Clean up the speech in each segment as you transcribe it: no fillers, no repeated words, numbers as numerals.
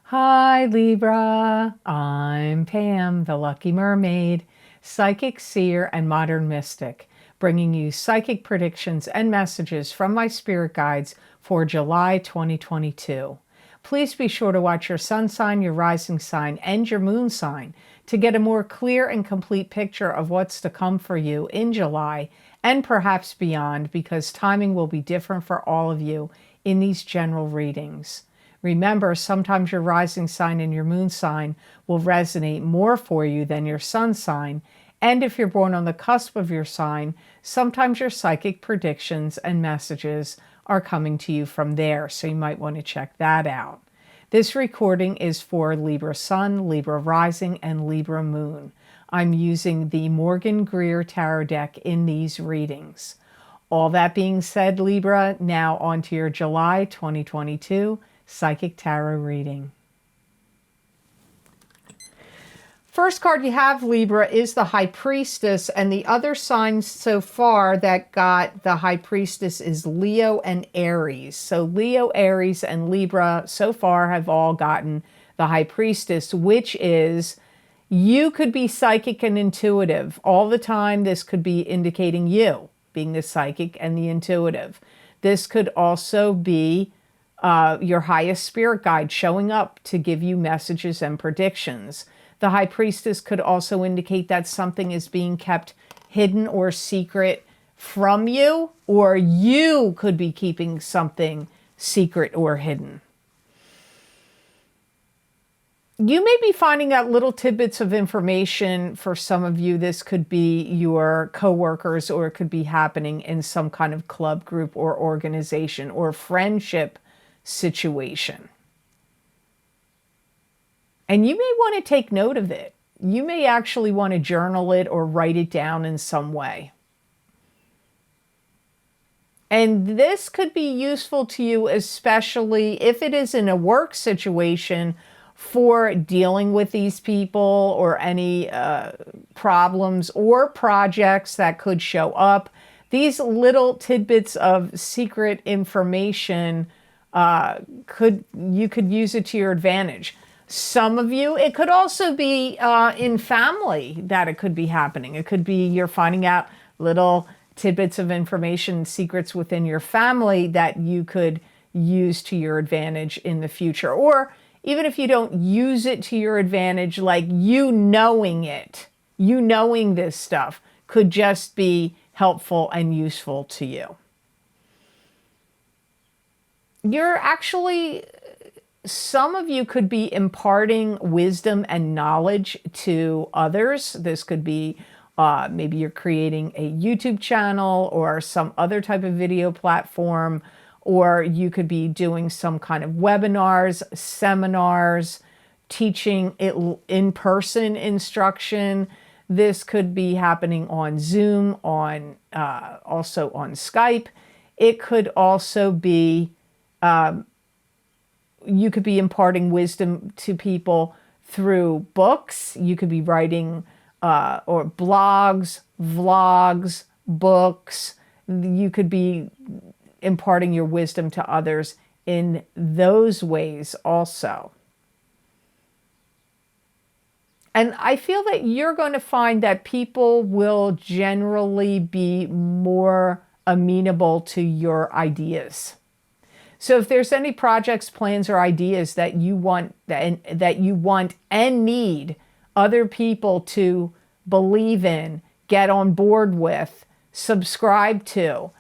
Hi Libra, I'm Pam, the Lucky Mermaid, psychic seer and modern mystic, bringing you psychic predictions and messages from my spirit guides for July 2022. Please be sure to watch your sun sign, your rising sign, and your moon sign to get a more clear and complete picture of what's to come for you in July and perhaps beyond, because timing will be different for all of you in these general readings. Remember, sometimes your rising sign and your moon sign will resonate more for you than your sun sign. And if you're born on the cusp of your sign, sometimes your psychic predictions and messages are coming to you from there. So you might want to check that out. This recording is for Libra Sun, Libra Rising, and Libra Moon. I'm using the Morgan Greer Tarot deck in these readings. All that being said, Libra, now on to your July 2022 Psychic Tarot reading. First card you have, Libra, is the High Priestess, and the other signs so far that got the High Priestess is Leo and Aries. So Leo, Aries, and Libra so far have all gotten the High Priestess, which is you could be psychic and intuitive all the time. This could be indicating you being the psychic and the intuitive. This could also be your highest spirit guide showing up to give you messages and predictions. The High Priestess could also indicate that something is being kept hidden or secret from you, or you could be keeping something secret or hidden. You may be finding out little tidbits of information. For some of you, this could be your coworkers, or it could be happening in some kind of club, group, or organization, or friendship situation. And you may want to take note of it. You may actually want to journal it or write it down in some way. And this could be useful to you, especially if it is in a work situation, for dealing with these people or any problems or projects that could show up. These little tidbits of secret information, you could use it to your advantage. Some of you, it could also be in family that it could be happening. It could be you're finding out little tidbits of information, secrets within your family that you could use to your advantage in the future. Or even if you don't use it to your advantage, like you knowing it, you knowing this stuff could just be helpful and useful to you. You're actually, some of you could be imparting wisdom and knowledge to others. This could be maybe you're creating a YouTube channel or some other type of video platform, or you could be doing some kind of webinars, seminars, teaching it in-person instruction. This could be happening on Zoom, also on Skype. It could also be you could be imparting wisdom to people through books. You could be writing or blogs, vlogs, books. You could be imparting your wisdom to others in those ways also. And I feel that you're going to find that people will generally be more amenable to your ideas. So if there's any projects, plans, or ideas that you want and need other people to believe in, get on board with, subscribe to,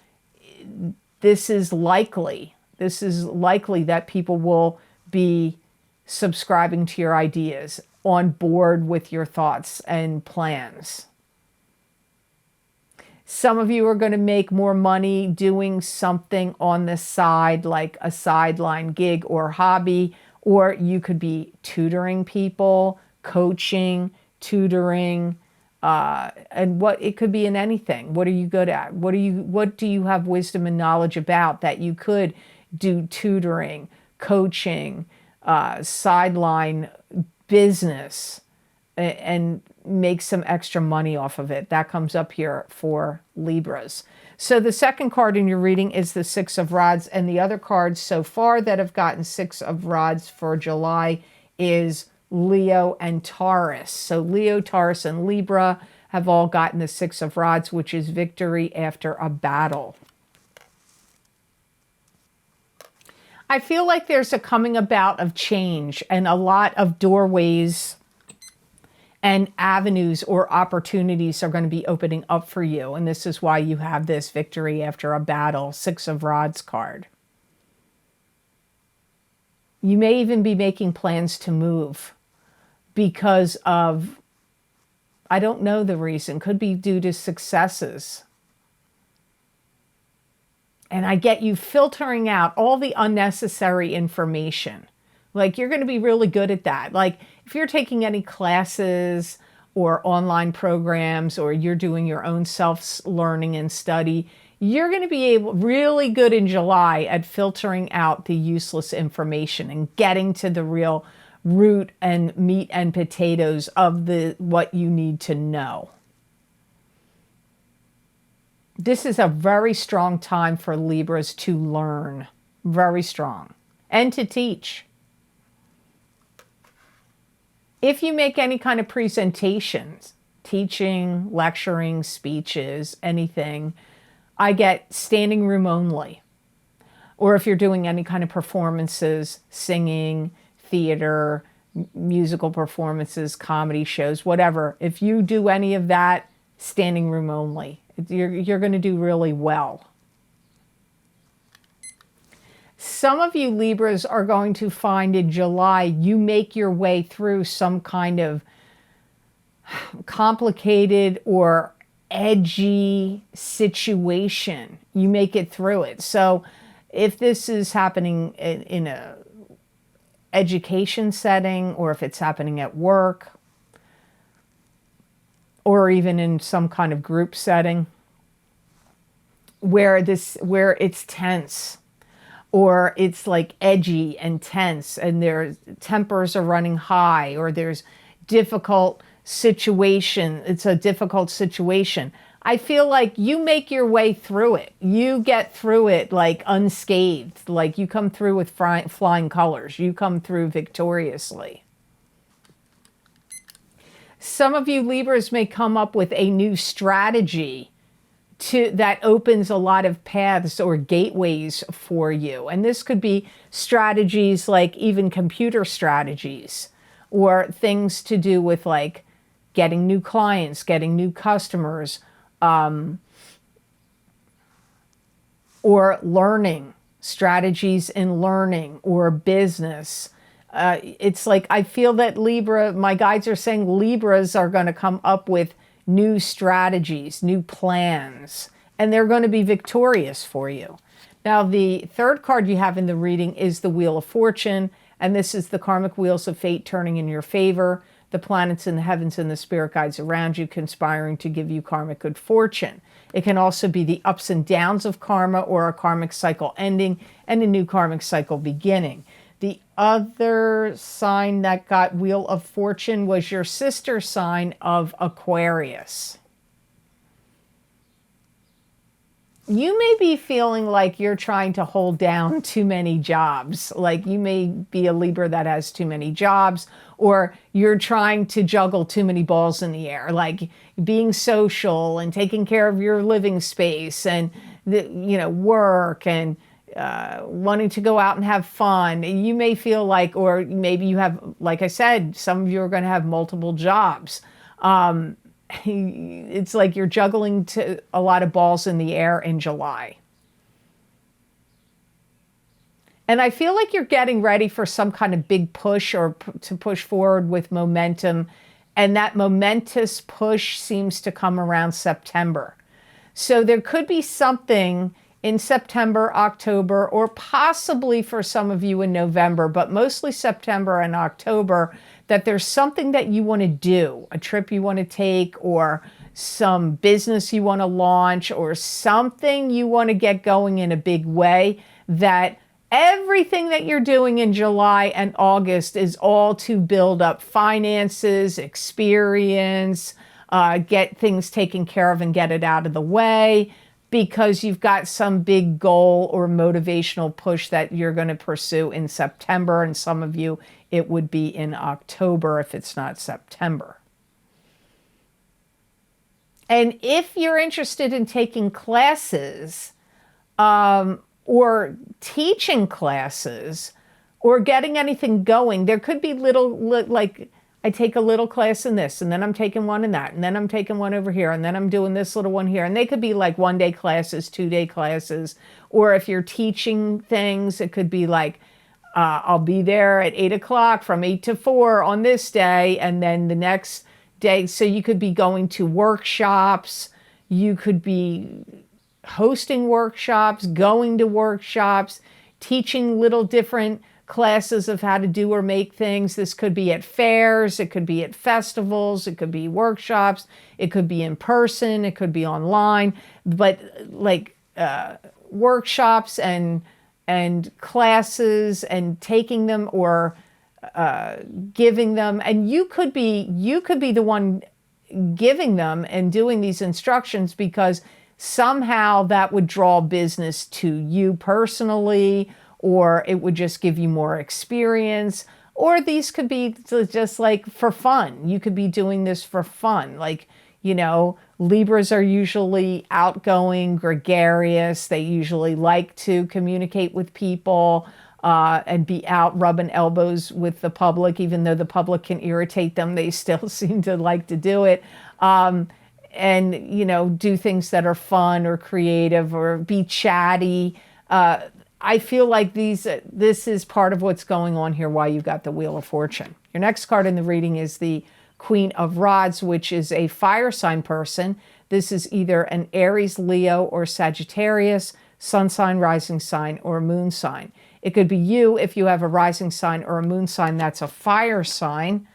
this is likely that people will be subscribing to your ideas, on board with your thoughts and plans. Some of you are going to make more money doing something on the side, like a sideline gig or hobby, or you could be tutoring people, coaching, tutoring, and it could be in anything. What are you good at? What do you have wisdom and knowledge about that you could do tutoring, coaching, sideline business, and make some extra money off of it? That comes up here for Libras. So the second card in your reading is the Six of Rods, and the other cards so far that have gotten Six of Rods for July is Leo and Taurus. So Leo, Taurus, and Libra have all gotten the Six of Rods, which is victory after a battle. I feel like there's a coming about of change and a lot of doorways and avenues or opportunities are going to be opening up for you. And this is why you have this victory after a battle, Six of Rods card. You may even be making plans to move because of, I don't know the reason, could be due to successes. And I get you filtering out all the unnecessary information. Like, you're going to be really good at that. Like, if you're taking any classes or online programs, or you're doing your own self-learning and study, you're going to be really good in July at filtering out the useless information and getting to the real root and meat and potatoes of what you need to know. This is a very strong time for Libras to learn. Very strong. And to teach. If you make any kind of presentations, teaching, lecturing, speeches, anything, I get standing room only. Or if you're doing any kind of performances, singing, theater, musical performances, comedy shows, whatever. If you do any of that, standing room only. You're going to do really well. Some of you Libras are going to find in July you make your way through some kind of complicated or edgy situation. You make it through it. So if this is happening in a education setting, or if it's happening at work, or even in some kind of group setting where it's tense, or it's like edgy and tense, and their tempers are running high, or there's difficult situation. It's a difficult situation. I feel like you make your way through it. You get through it like unscathed, like you come through with flying colors. You come through victoriously. Some of you Libras may come up with a new strategy that opens a lot of paths or gateways for you. And this could be strategies like even computer strategies, or things to do with like getting new clients, getting new customers, or learning, strategies in learning or business. It's like, I feel that Libra, my guides are saying Libras are going to come up with new strategies, new plans, and they're going to be victorious for you. Now, the third card you have in the reading is the Wheel of Fortune, and this is the karmic wheels of fate turning in your favor, the planets in the heavens and the spirit guides around you conspiring to give you karmic good fortune. It can also be the ups and downs of karma, or a karmic cycle ending and a new karmic cycle beginning. The other sign that got Wheel of Fortune was your sister sign of Aquarius. You may be feeling like you're trying to hold down too many jobs. Like you may be a Libra that has too many jobs, or you're trying to juggle too many balls in the air, like being social and taking care of your living space and work and wanting to go out and have fun. You may feel like, or maybe you have, like I said, some of you are going to have multiple jobs. It's like you're juggling to a lot of balls in the air in July. And I feel like you're getting ready for some kind of big push, or to push forward with momentum. And that momentous push seems to come around September. So there could be something in September, October, or possibly for some of you in November, but mostly September and October, that there's something that you want to do, a trip you want to take, or some business you want to launch, or something you want to get going in a big way, that everything that you're doing in July and August is all to build up finances, experience, get things taken care of and get it out of the way, because you've got some big goal or motivational push that you're going to pursue in September. And some of you, it would be in October if it's not September. And if you're interested in taking classes or teaching classes or getting anything going, there could be like, I take a little class in this, and then I'm taking one in that, and then I'm taking one over here, and then I'm doing this little one here. And they could be like 1-day classes, 2-day classes. Or if you're teaching things, it could be like, I'll be there at 8 o'clock from 8 to 4 on this day, and then the next day. So you could be going to workshops, you could be hosting workshops, going to workshops, teaching little different classes of how to do or make things. This could be at fairs, it could be at festivals, it could be workshops, it could be in person, it could be online, but like workshops and classes and taking them or giving them. And you could be the one giving them and doing these instructions, because somehow that would draw business to you personally, or it would just give you more experience. Or these could be just like for fun. You could be doing this for fun. Like, you know, Libras are usually outgoing, gregarious. They usually like to communicate with people and be out rubbing elbows with the public. Even though the public can irritate them, they still seem to like to do it. And, you know, do things that are fun or creative or be chatty. I feel like this is part of what's going on here, why you've got the Wheel of Fortune. Your next card in the reading is the Queen of Rods, which is a fire sign person. This is either an Aries, Leo, or Sagittarius, sun sign, rising sign, or moon sign. It could be you if you have a rising sign or a moon sign that's a fire sign.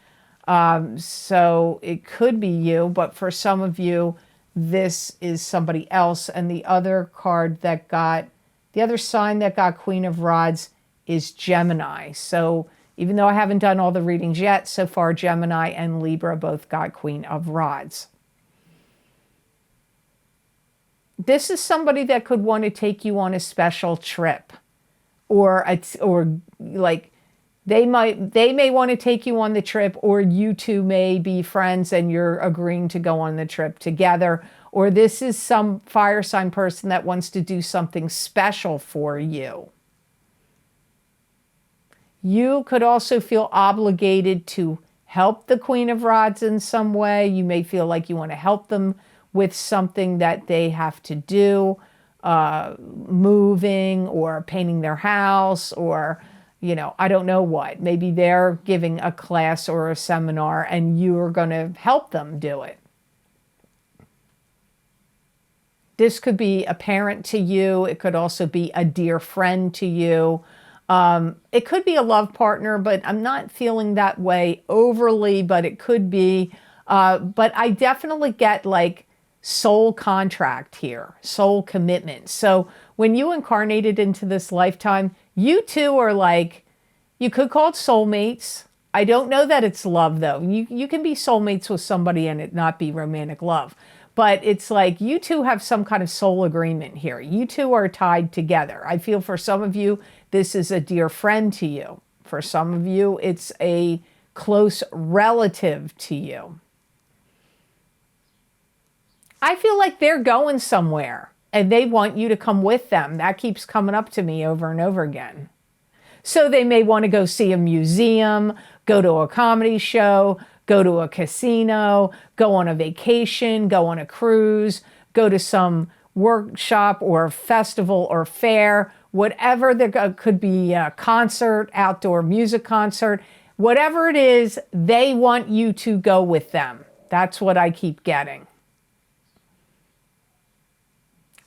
So it could be you, but for some of you, this is somebody else. And the other card that got, the other sign that got Queen of Rods is Gemini. So even though I haven't done all the readings yet, so far Gemini and Libra both got Queen of Rods. This is somebody that could want to take you on a special trip, or like they may want to take you on the trip, or you two may be friends and you're agreeing to go on the trip together. Or this is some fire sign person that wants to do something special for you. You could also feel obligated to help the Queen of Rods in some way. You may feel like you want to help them with something that they have to do, moving or painting their house, or, you know, I don't know what. Maybe they're giving a class or a seminar and you're going to help them do it. This could be a parent to you. It could also be a dear friend to you. It could be a love partner, but I'm not feeling that way overly, but it could be. But I definitely get like soul contract here, soul commitment. So when you incarnated into this lifetime, you two are like, you could call it soulmates. I don't know that it's love though. You can be soulmates with somebody and it not be romantic love. But it's like you two have some kind of soul agreement here. You two are tied together. I feel for some of you, this is a dear friend to you. For some of you, it's a close relative to you. I feel like they're going somewhere and they want you to come with them. That keeps coming up to me over and over again. So they may want to go see a museum, go to a comedy show, go to a casino, go on a vacation, go on a cruise, go to some workshop or festival or fair, whatever. There could be a concert, outdoor music concert, whatever it is, they want you to go with them. That's what I keep getting.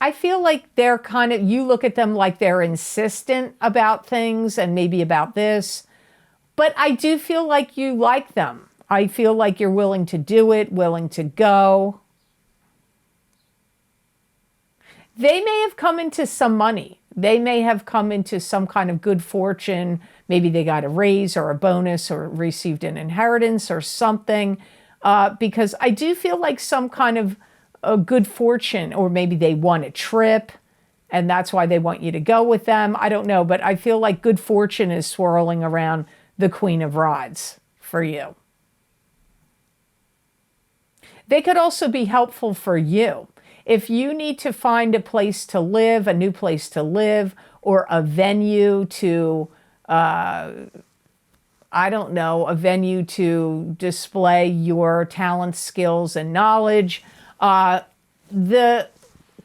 I feel like they're kind of, you look at them like they're insistent about things and maybe about this, but I do feel like you like them. I feel like you're willing to do it, willing to go. They may have come into some money. They may have come into some kind of good fortune. Maybe they got a raise or a bonus or received an inheritance or something. Because I do feel like some kind of a good fortune, or maybe they won a trip and that's why they want you to go with them. I don't know, but I feel like good fortune is swirling around the Queen of Rods for you. They could also be helpful for you. If you need to find a place to live, a new place to live, or a venue to, I don't know, a venue to display your talents, skills, and knowledge, the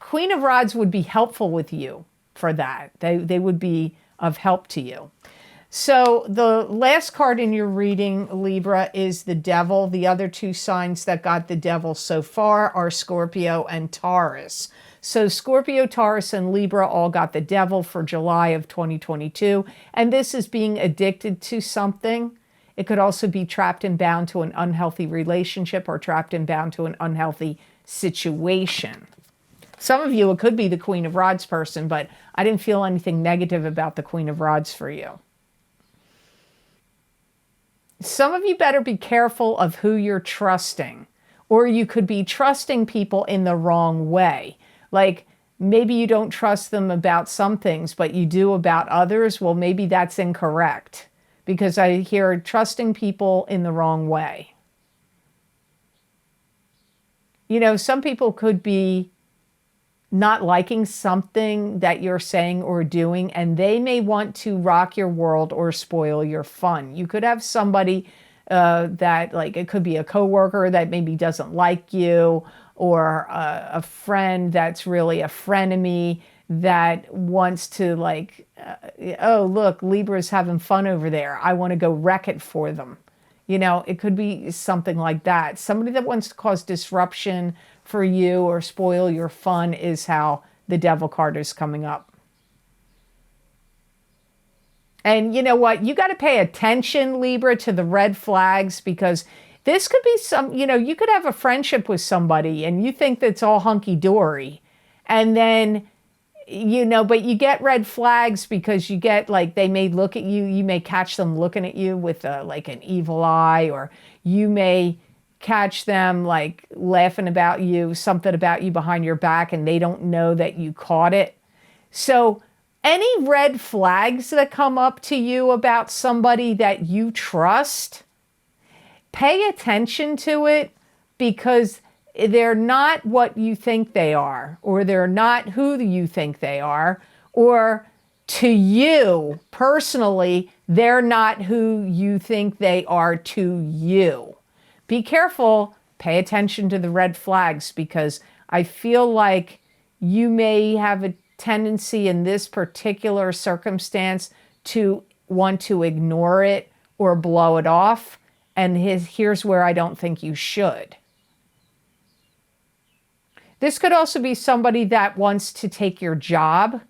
Queen of Rods would be helpful with you for that. They would be of help to you. So the last card in your reading, Libra, is the Devil. The other two signs that got the Devil so far are Scorpio and Taurus. So Scorpio, Taurus, and Libra all got the Devil for July of 2022. And this is being addicted to something. It could also be trapped and bound to an unhealthy relationship or trapped and bound to an unhealthy situation. Some of you, it could be the Queen of Rods person, but I didn't feel anything negative about the Queen of Rods for you. Some of you better be careful of who you're trusting, or you could be trusting people in the wrong way. Like maybe you don't trust them about some things, but you do about others. Well, maybe that's incorrect, because I hear trusting people in the wrong way. You know, some people could be not liking something that you're saying or doing, and they may want to rock your world or spoil your fun. You could have somebody that, like, it could be a coworker that maybe doesn't like you, or a friend that's really a frenemy that wants to, like, oh, look, Libra's having fun over there. I want to go wreck it for them. You know, it could be something like that. Somebody that wants to cause disruption for you or spoil your fun is how the Devil card is coming up. And you know what? You got to pay attention, Libra, to the red flags, because this could be some, you know, you could have a friendship with somebody and you think that's all hunky-dory. And then, you know, but you get red flags because you get, like, they may look at you, you may catch them looking at you with like an evil eye, or you may catch them like laughing about you, something about you behind your back, and they don't know that you caught it. So any red flags that come up to you about somebody that you trust, pay attention to it, because they're not what you think they are, or they're not who you think they are, or to you personally, they're not who you think they are to you. Be careful, pay attention to the red flags, because I feel like you may have a tendency in this particular circumstance to want to ignore it or blow it off. And here's where I don't think you should. This could also be somebody that wants to take your job.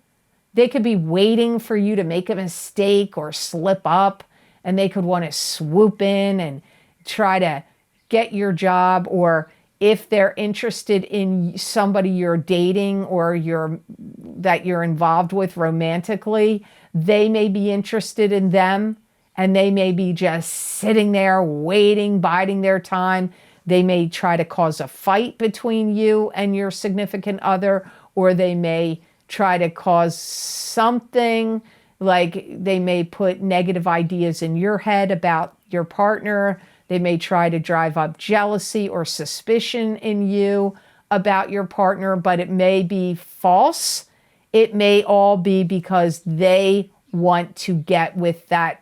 They could be waiting for you to make a mistake or slip up, and they could want to swoop in and try to get your job. Or if they're interested in somebody you're dating or that you're involved with romantically, they may be interested in them, and they may be just sitting there waiting, biding their time. They may try to cause a fight between you and your significant other, or they may try to cause something, like they may put negative ideas in your head about your partner. They may try to drive up jealousy or suspicion in you about your partner, but it may be false. It may all be because they want to get with that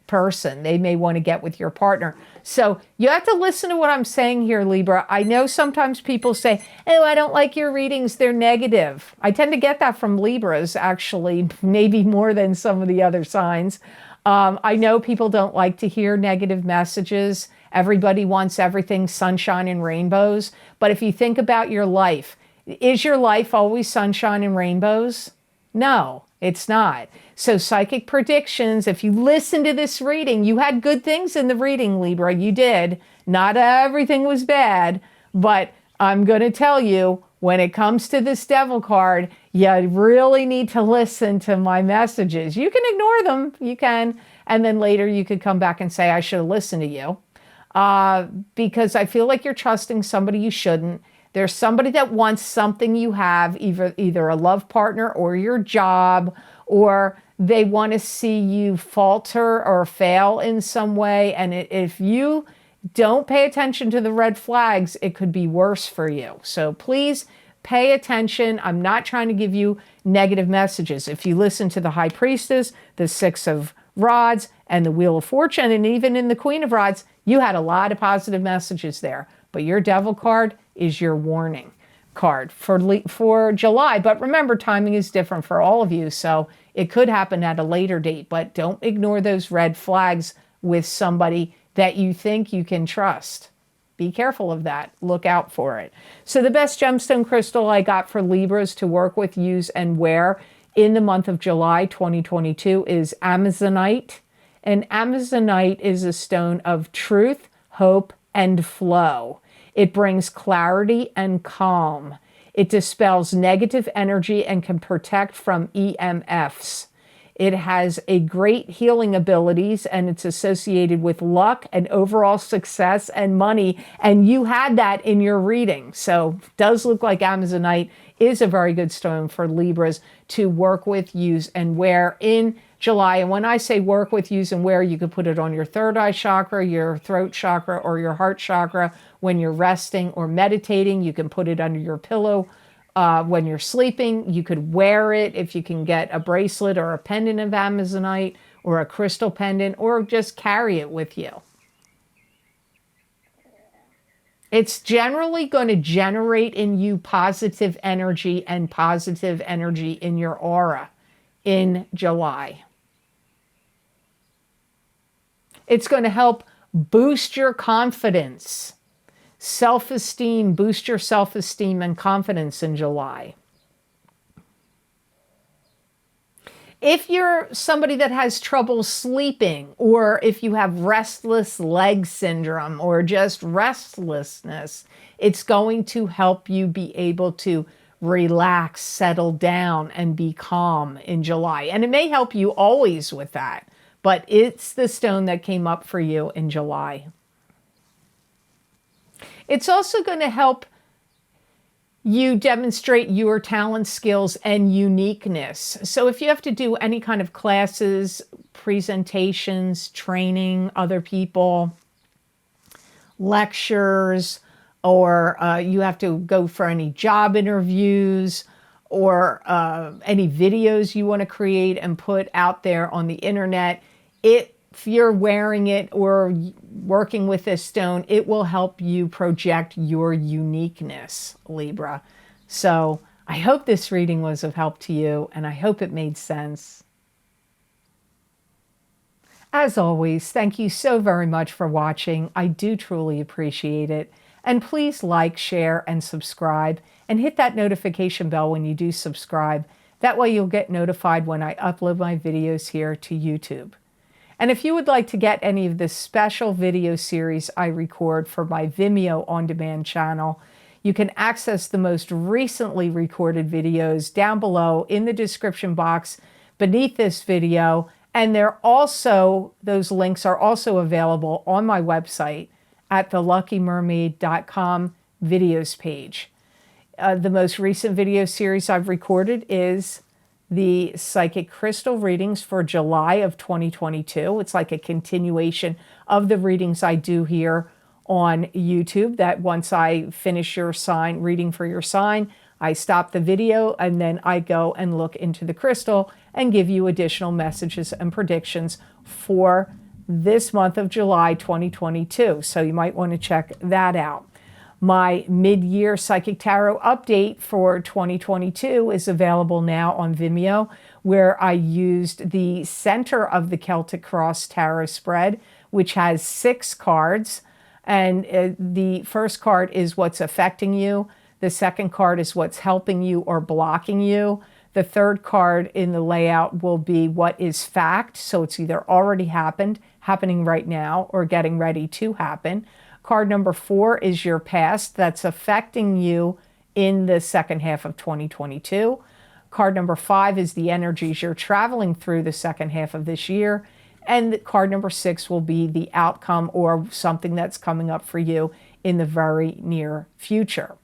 person. They may want to get with your partner. So you have to listen to what I'm saying here, Libra. I know sometimes people say, oh, I don't like your readings, they're negative. I tend to get that from Libras, actually, maybe more than some of the other signs. I know people don't like to hear negative messages. Everybody wants everything sunshine and rainbows. But if you think about your life, is your life always sunshine and rainbows? No, it's not. So psychic predictions, if you listen to this reading, you had good things in the reading, Libra. You did. Not everything was bad. But I'm going to tell you, when it comes to this Devil card, you really need to listen to my messages. You can ignore them. You can. And then later you could come back and say, I should have listened to you. Because I feel like you're trusting somebody you shouldn't. There's somebody that wants something you have, either a love partner or your job, or they want to see you falter or fail in some way. And if you don't pay attention to the red flags, it could be worse for you. So please pay attention. I'm not trying to give you negative messages. If you listen to the High Priestess, the Six of Rods, and the Wheel of Fortune, and even in the Queen of Rods, you had a lot of positive messages there. But your Devil card is your warning card for July. But remember, timing is different for all of you, so it could happen at a later date. But don't ignore those red flags with somebody that you think you can trust. Be careful of that. Look out for it. So the best gemstone crystal I got for Libras to work with, use, and wear in the month of July 2022 is Amazonite. And Amazonite is a stone of truth, hope, and flow. It brings clarity and calm. It dispels negative energy and can protect from EMFs. It has a great healing abilities, and it's associated with luck and overall success and money. And you had that in your reading. So it does look like Amazonite is a very good stone for Libras to work with, use, and wear in July. And when I say work with, use, and wear, you could put it on your third eye chakra, your throat chakra, or your heart chakra when you're resting or meditating. You can put it under your pillow when you're sleeping. You could wear it if you can get a bracelet or a pendant of Amazonite or a crystal pendant, or just carry it with you. It's generally going to generate in you positive energy and positive energy in your aura in July. It's going to help boost your confidence, self-esteem, boost your self-esteem and confidence in July. If you're somebody that has trouble sleeping, or if you have restless leg syndrome or just restlessness, it's going to help you be able to relax, settle down, and be calm in July. And it may help you always with that, but it's the stone that came up for you in July. It's also going to help you demonstrate your talent, skills, and uniqueness. So if you have to do any kind of classes, presentations, training other people, lectures, or you have to go for any job interviews, or any videos you want to create and put out there on the internet, if you're wearing it or working with this stone, it will help you project your uniqueness, Libra. So I hope this reading was of help to you, and I hope it made sense. As always, thank you so very much for watching. I do truly appreciate it. And please like, share, and subscribe, and hit that notification bell when you do subscribe. That way you'll get notified when I upload my videos here to YouTube. And if you would like to get any of the special video series I record for my Vimeo on-demand channel, you can access the most recently recorded videos down below in the description box beneath this video. And those links are also available on my website at theluckymermaid.com videos page. The most recent video series I've recorded is the Psychic Crystal readings for July of 2022. It's like a continuation of the readings I do here on YouTube, that once I finish your sign, reading for your sign, I stop the video and then I go and look into the crystal and give you additional messages and predictions for this month of July 2022. So you might want to check that out. My mid-year Psychic Tarot update for 2022 is available now on Vimeo, where I used the center of the Celtic Cross Tarot spread, which has 6 cards. And the first card is what's affecting you. The second card is what's helping you or blocking you. The third card in the layout will be what is fact. So it's either already happened, happening right now, or getting ready to happen. Card number 4 is your past that's affecting you in the second half of 2022. Card number 5 is the energies you're traveling through the second half of this year. And card number 6 will be the outcome or something that's coming up for you in the very near future.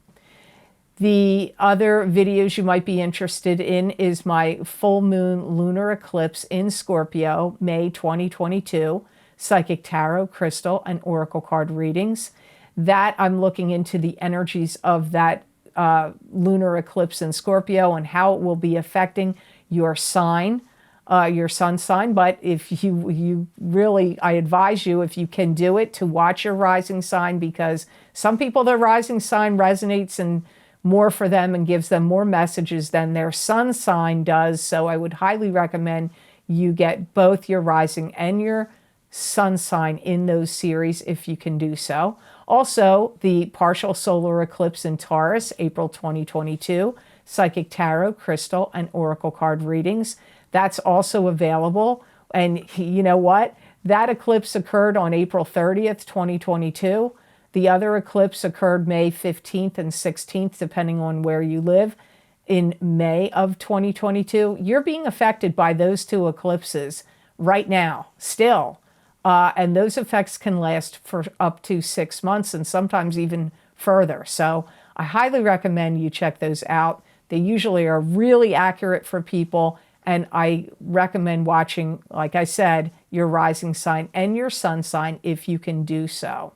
The other videos you might be interested in is my full moon lunar eclipse in Scorpio, May 2022, psychic tarot, crystal, and oracle card readings. That I'm looking into the energies of that lunar eclipse in Scorpio and how it will be affecting your sign, your sun sign. But if you really, I advise you, if you can do it, to watch your rising sign, because some people, their rising sign resonates and more for them and gives them more messages than their sun sign does. So I would highly recommend you get both your rising and your sun sign in those series if you can do so. Also, the partial solar eclipse in Taurus, April 2022, psychic tarot, crystal, and oracle card readings. That's also available. And you know what? That eclipse occurred on April 30th, 2022. The other eclipse occurred May 15th and 16th, depending on where you live, in May of 2022. You're being affected by those two eclipses right now, still. And those effects can last for up to 6 months and sometimes even further. So I highly recommend you check those out. They usually are really accurate for people. And I recommend watching, like I said, your rising sign and your sun sign if you can do so.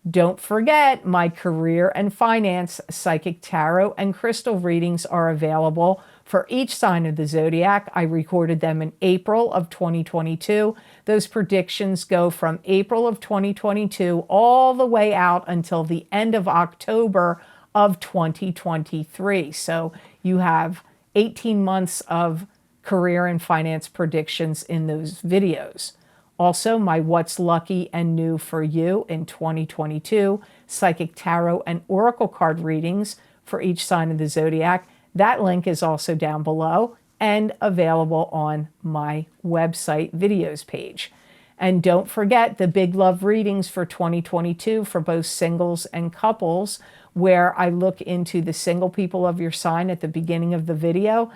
Don't forget, my career and finance psychic tarot and crystal readings are available for each sign of the zodiac. I recorded them in April of 2022. Those predictions go from April of 2022 all the way out until the end of October of 2023. So you have 18 months of career and finance predictions in those videos. Also, my What's Lucky and New for You in 2022 psychic tarot and oracle card readings for each sign of the zodiac. That link is also down below and available on my website videos page. And don't forget the Big Love readings for 2022 for both singles and couples, where I look into the single people of your sign at the beginning of the video,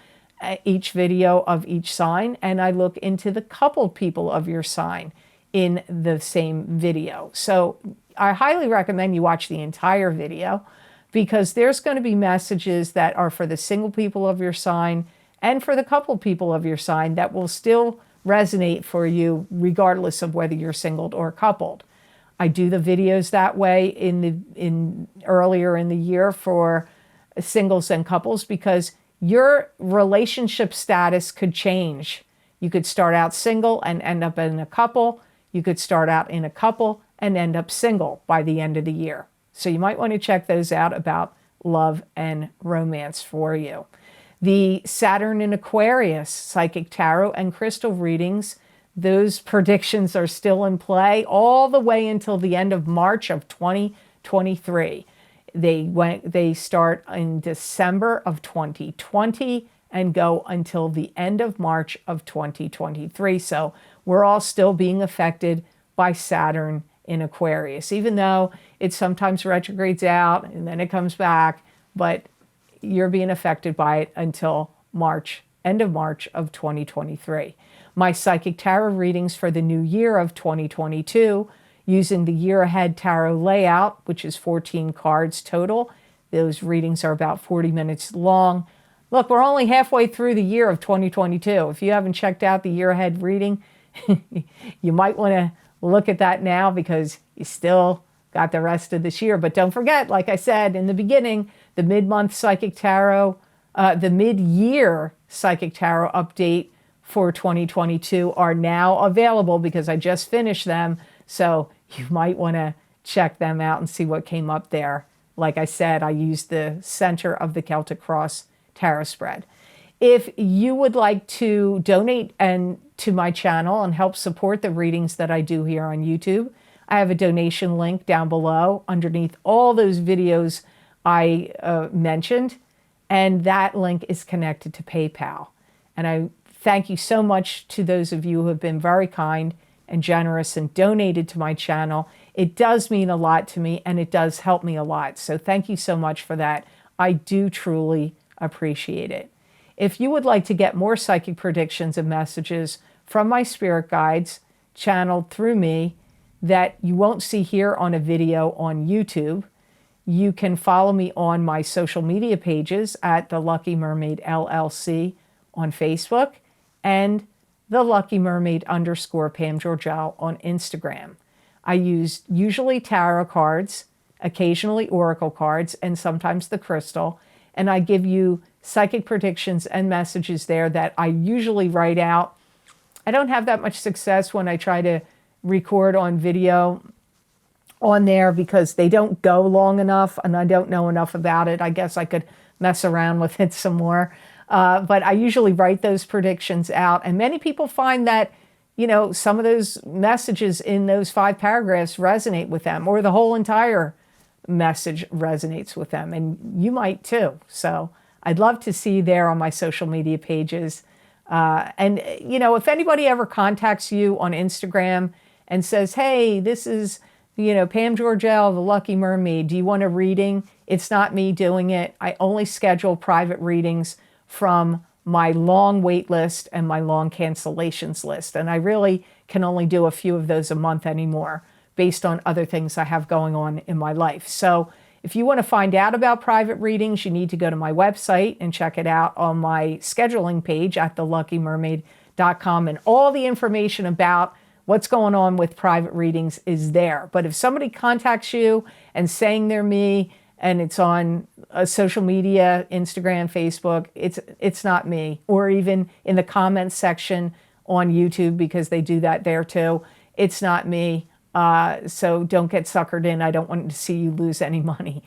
each video of each sign, and I look into the coupled people of your sign in the same video. So I highly recommend you watch the entire video, because there's going to be messages that are for the single people of your sign and for the coupled people of your sign that will still resonate for you regardless of whether you're singled or coupled. I do the videos that way in earlier in the year for singles and couples, because your relationship status could change. You could start out single and end up in a couple. You could start out in a couple and end up single by the end of the year. So you might want to check those out about love and romance for you. The Saturn in Aquarius psychic tarot and crystal readings, those predictions are still in play all the way until the end of March of 2023. They start in December of 2020 and go until the end of March of 2023. So we're all still being affected by Saturn in Aquarius, even though it sometimes retrogrades out and then it comes back, but you're being affected by it until March, end of March of 2023. My psychic tarot readings for the new year of 2022, using the year ahead tarot layout, which is 14 cards total. Those readings are about 40 minutes long. Look, we're only halfway through the year of 2022. If you haven't checked out the year ahead reading, you might want to look at that now, because you still got the rest of this year. But don't forget, like I said in the beginning, the mid-month psychic tarot, the mid-year psychic tarot update for 2022 are now available, because I just finished them. So you might want to check them out and see what came up there. Like I said, I used the center of the Celtic Cross tarot spread. If you would like to donate to my channel and help support the readings that I do here on YouTube, I have a donation link down below underneath all those videos I mentioned, and that link is connected to PayPal. And I thank you so much to those of you who have been very kind and generous and donated to my channel. It does mean a lot to me, and it does help me a lot. So thank you so much for that. I do truly appreciate it. If you would like to get more psychic predictions and messages from my spirit guides channeled through me that you won't see here on a video on YouTube, You can follow me on my social media pages at The Lucky Mermaid LLC on Facebook and The Lucky Mermaid _ Pam Georgel on Instagram. I use usually tarot cards, occasionally oracle cards, and sometimes the crystal. And I give you psychic predictions and messages there that I usually write out. I don't have that much success when I try to record on video on there because they don't go long enough and I don't know enough about it. I guess I could mess around with it some more. But I usually write those predictions out. And many people find that, you know, some of those messages in those 5 paragraphs resonate with them, or the whole entire message resonates with them. And you might too. So I'd love to see you there on my social media pages. And, you know, if anybody ever contacts you on Instagram and says, hey, this is, you know, Pam Georgel, the Lucky Mermaid, do you want a reading? It's not me doing it. I only schedule private readings from my long wait list and my long cancellations list. And I really can only do a few of those a month anymore based on other things I have going on in my life. So if you want to find out about private readings, you need to go to my website and check it out on my scheduling page at theluckymermaid.com. And all the information about what's going on with private readings is there. But if somebody contacts you and saying they're me and it's on social media, Instagram, Facebook, it's not me. Or even in the comments section on YouTube, because they do that there too, it's not me. So don't get suckered in. I don't want to see you lose any money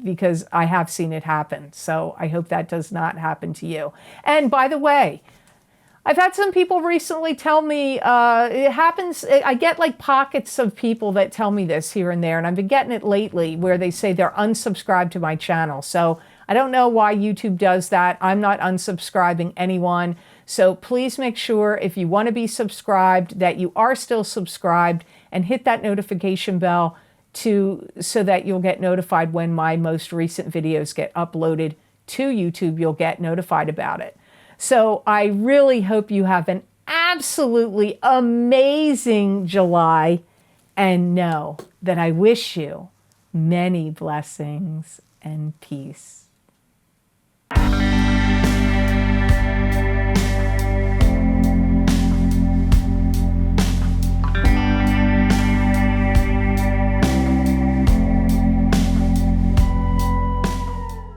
because I have seen it happen. So I hope that does not happen to you. And by the way, I've had some people recently tell me, it happens, I get like pockets of people that tell me this here and there, and I've been getting it lately where they say they're unsubscribed to my channel. So I don't know why YouTube does that. I'm not unsubscribing anyone. So please make sure if you want to be subscribed that you are still subscribed and hit that notification bell so that you'll get notified when my most recent videos get uploaded to YouTube. You'll get notified about it. So I really hope you have an absolutely amazing July, and know that I wish you many blessings and peace.